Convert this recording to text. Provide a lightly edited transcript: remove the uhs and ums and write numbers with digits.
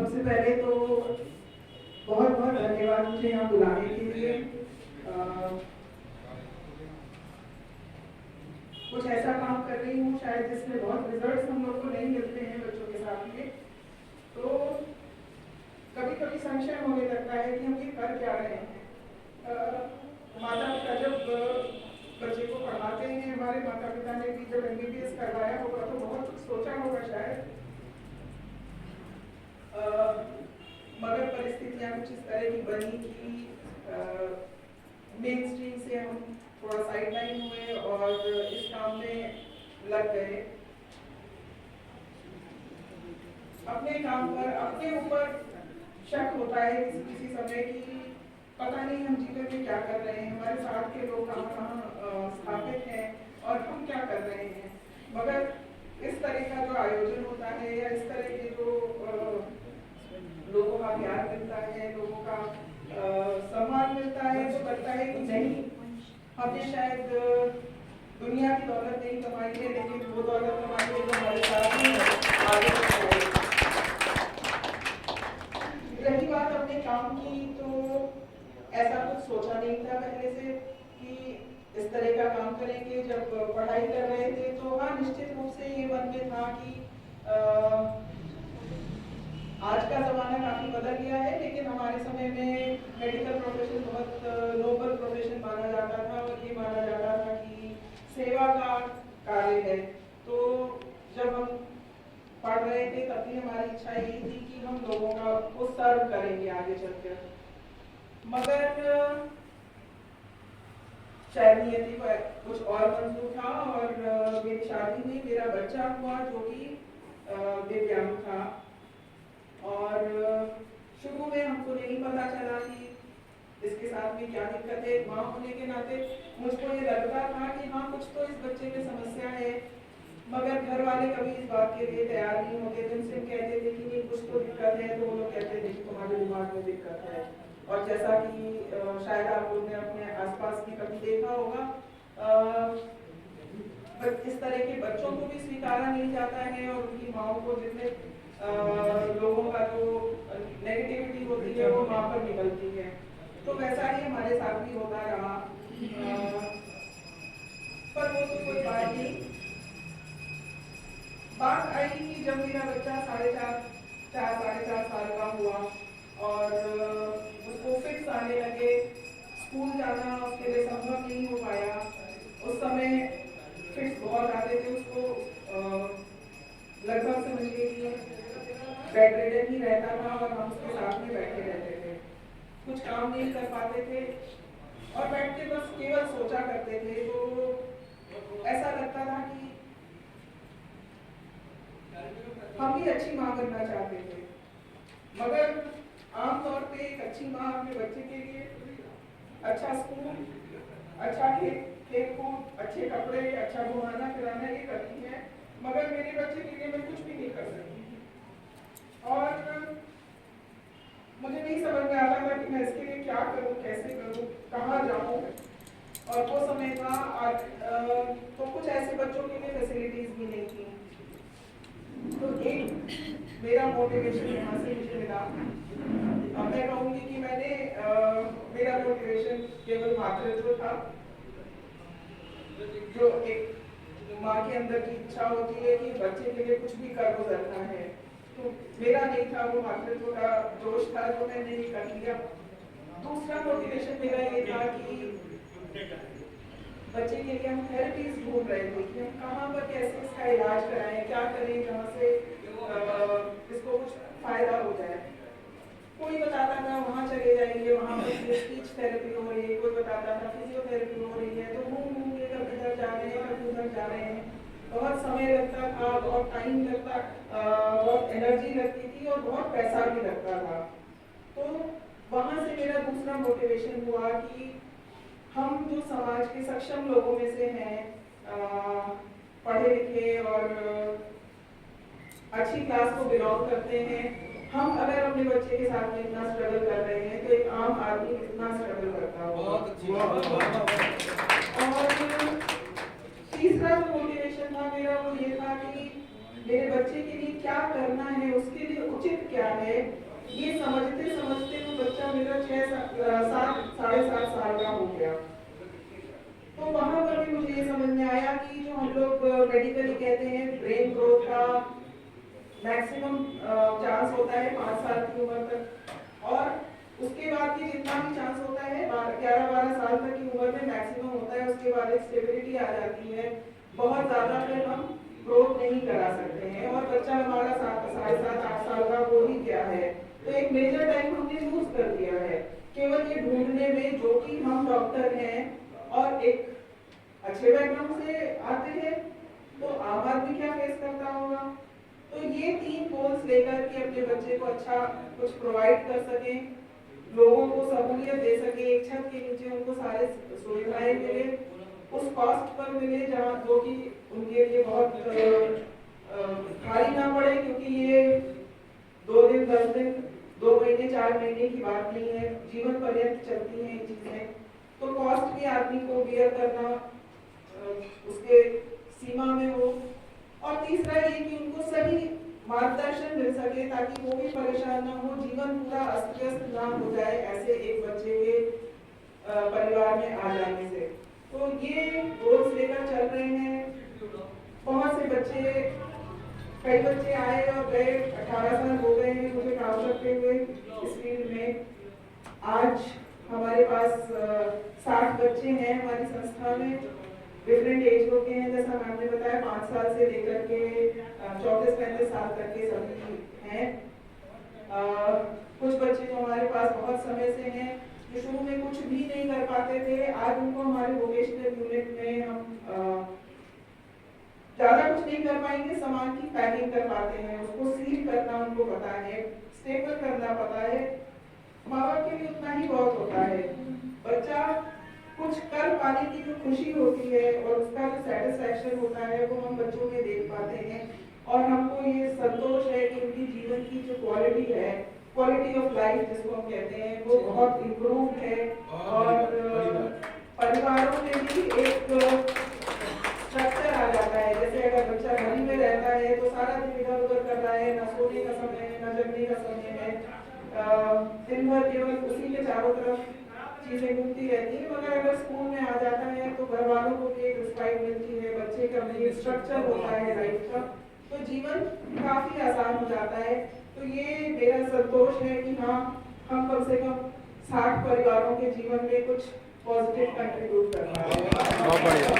सबसे पहले तो बहुत बहुत धन्यवाद मुझे यहाँ बुलाने के लिए। कुछ ऐसा काम कर रही हूँ शायद जिसमें बहुत रिजल्ट्स हम लोग को नहीं मिलते हैं बच्चों के साथ में, तो कभी कभी संशय होने लगता है कि हम ये कर क्या रहे हैं। माता पिता जब बच्चे को पढ़ाते हैं, हमारे माता पिता ने भी जब MBBS करवाया होगा तो बहुत कुछ सोचा होगा शायद, मगर परिस्थितियाँ कुछ इस तरह की बनी कि मेन स्ट्रीम से हम थोड़ा साइडलाइन हुए और इस काम में लग गए। अपने काम पर अपने ऊपर शक होता है किसी किसी समय कि पता नहीं हम जीवन में क्या कर रहे हैं, हमारे साथ के लोग कहाँ कहाँ स्थापित हैं और हम क्या कर रहे हैं। मगर इस तरह का जो आयोजन होता है या इस तरह के जो लोगों का प्यार मिलता है, लोगों का सम्मान मिलता है, तो लगता है कि नहीं, हमने शायद दुनिया की दौलत नहीं कमाई है, लेकिन वो दौलत कमाई है जो हमारे साथ ही आगे बढ़ है। रही बात अपने काम की, तो ऐसा कुछ सोचा नहीं था पहले से कि इस तरह का काम करेंगे। जब पढ़ाई कर रहे थे तो हाँ, निश्चित रूप से ये मन में था कि आज का ज़माना काफ़ी बदल गया है, लेकिन हमारे समय में मेडिकल प्रोफेशन बहुत नोबल प्रोफेशन माना जाता था और ये माना जाता था कि सेवा का कार्य है। तो जब हम पढ़ रहे थे तब भी हमारी इच्छा यही थी कि हम लोगों को सर्व करेंगे आगे चलकर। मगर शायद नियति पर कुछ और मंजूर था और मेरी शादी में मेरा बच्चा हुआ जो कि दिव्यांग था। और शुरू में हमको नहीं पता चला कि इसके साथ में क्या दिक्कत है। माँ होने के नाते मुझको ये लगता था कि हाँ, कुछ तो इस बच्चे में समस्या है, मगर घर वाले कभी इस बात के लिए तैयार नहीं होते थे। उनसे कहते थे कि नहीं, कुछ तो दिक्कत है, तो वो लोग कहते थे कि तुम्हारे दिमाग में दिक्कत है। और जैसा कि शायद आप लोग ने अपने आसपास भी कभी देखा होगा, इस तरह के बच्चों को भी स्वीकारा नहीं जाता है और उनकी माओ को जितने लोगों का जो नेगेटिविटी होती है वो माँ पर निकलती है। तो वैसा ही हमारे साथ भी होता रहा। पर वो तो कोई बात नहीं। बात आई कि जब मेरा बच्चा 4.5 साल का हुआ और उसको फिट्स आने लगे, स्कूल जाना उसके लिए संभव नहीं हो पाया। उस समय फिट्स बहुत आते थे, उसको लगभग समझिए कि बेड रेडन ही रहता था और हम उसके साथ में बैठे रहते थे, कुछ काम नहीं कर पाते थे और बैठ के बस केवल सोचा करते थे। तो ऐसा लगता था कि हम भी अच्छी माँ बनना चाहते थे, मगर आमतौर पे एक अच्छी माँ अपने बच्चे के लिए अच्छा स्कूल, अच्छा खेल कूद, अच्छे कपड़े, अच्छा घुमाना फिराना ये करती है, मगर मेरे बच्चे के लिए मैं कुछ भी नहीं कर सकती। और मुझे नहीं समझ में आता था कि मैं इसके लिए क्या करूं, कैसे करूं, कहाँ जाऊं। और वो समय था तो कुछ ऐसे बच्चों के लिए फैसिलिटीज भी नहीं थी। तो एक मेरा मोटिवेशन यहाँ से मुझे मिला। मैं कहूँगी कि मेरा मोटिवेशन केवल मातृत्व था, जो एक माँ के अंदर की इच्छा होती है कि बच्चे के लिए कुछ भी कर गुजरना है। तो मेरा नहीं था, वो मातृत्व का जोश था जो मैंने ये कर लिया। दूसरा मोटिवेशन मेरा ये था कि बच्चे के लिए हम थेरेपीज ढूंढ रहे थे कि हम कहाँ पर कैसे इसका इलाज कराएं, क्या करें जहाँ से इसको कुछ फायदा हो जाए। कोई बताता था वहाँ चले जाइए, वहाँ पर स्पीच थेरेपी हो रही है, कोई बताता था फिजियोथेरेपी हो रही है। तो घूम के कभी इधर जा रहे हैं, कभी उधर जा रहे हैं। बहुत समय लगता था, बहुत टाइम लगता, बहुत एनर्जी लगती थी और बहुत पैसा भी लगता था। तो वहाँ से मेरा दूसरा मोटिवेशन हुआ कि हम जो समाज के सक्षम लोगों में से हैं, पढ़े लिखे और अच्छी क्लास को बिलोंग करते हैं, हम अगर अपने बच्चे के साथ में इतना स्ट्रगल कर रहे हैं तो एक आम आदमी कितना स्ट्रगल करता होगा। और तीसरा जो मोटिवेशन था मेरा वो ये था कि मेरे बच्चे के लिए क्या करना है, उसके लिए उचित क्या है, ये समझते समझते वो बच्चा मेरा 7.5 साल का हो गया। तो वहां पर भी मुझे ये समझ में आया कि जो हम लोग मेडिकली कहते हैं ब्रेन ग्रोथ का मैक्सिमम चांस होता है 5 साल की उम्र तक, और उसके बाद भी जितना भी चांस होता है 11-12 साल तक की उम्र में मैक्सिमम होता है। उसके बाद एक स्टेबिलिटी आ जाती है, बहुत ज़्यादा फिर हम ग्रोथ नहीं करा सकते हैं, और बच्चा हमारा 7.5-8 साल का वो ही क्या है। तो एक मेजर टाइम हमने लूज कर दिया है केवल ये ढूंढने में, जो कि हम डॉक्टर हैं और एक अच्छे बैकग्राउंड से आते हैं, तो आम आदमी क्या फेस करता होगा। तो ये 3 गोल्स लेकर के अपने बच्चे को अच्छा कुछ प्रोवाइड कर सके, लोगों को सहूलियत दे सके, एक छत के नीचे उनको सारे सुविधाएं मिले, उस कॉस्ट पर मिले जहाँ जो कि उनके लिए बहुत भारी ना पड़े, क्योंकि ये 2 दिन 10 दिन 2 महीने 4 महीने की बात नहीं है, जीवन पर्यंत चलती है ये चीजें। तो कॉस्ट भी आदमी को बियर करना उसके सीमा में हो, और तीसरा ये कि उनको सही मार्गदर्शन मिल सके ताकि वो भी परेशान ना हो, जीवन पूरा अस्त व्यस्त ना हो जाए ऐसे एक बच्चे के परिवार में आ जाने से। तो ये गोल्स लेकर चल रहे हैं। बहुत से बच्चे, कई बच्चे आए और गए, 18 साल हो गए हैं मुझे काम करते हुए इस फील्ड में। आज हमारे पास 60 बच्चे हैं हमारी संस्था में, डिफरेंट एज ग्रुप के हैं, जैसा मैम ने बताया 5 साल से लेकर के 34-35 साल तक के सभी हैं। कुछ बच्चे जो हमारे पास बहुत समय से हैं, जो शुरू में कुछ भी नहीं कर पाते थे, आज उनको हमारे वोकेशनल यूनिट में हम ज्यादा कुछ नहीं कर पाएंगे, सामान की पैकिंग कर पाते हैं, उसको सील करना उनको पता है, स्टेपल करना पता है। माँ बाप के लिए उतना ही बहुत होता है। बच्चा कुछ कर पाने की जो खुशी होती है और उसका जो सेटिस्फैक्शन होता है वो हम बच्चों में देख पाते हैं, और हमको ये संतोष है कि उनकी जीवन की जो क्वालिटी है, क्वालिटी ऑफ लाइफ जिसको हम कहते हैं, वो बहुत इम्प्रूव है। और परिवारों में भी एक स्ट्रक्चर आ जाता है, जैसे अगर बच्चा घर में रहता है तो सारा दिन इधर उधर कर रहा है, ना सोने का समय है ना जगने का समय है, दिन भर केवल उसी के चारों तरफ चीजें घूमती रहती है। मगर अगर स्कूल में आ जाता है तो घर वालों को भी एक रिस्पेक्ट मिलती है, बच्चे का भी स्ट्रक्चर होता है लाइफ का, तो जीवन काफी आसान हो जाता है। तो ये मेरा संतोष है कि हाँ, हम कम से कम 60 परिवारों के जीवन में कुछ पॉजिटिव कंट्रीब्यूट कर रहे हैं।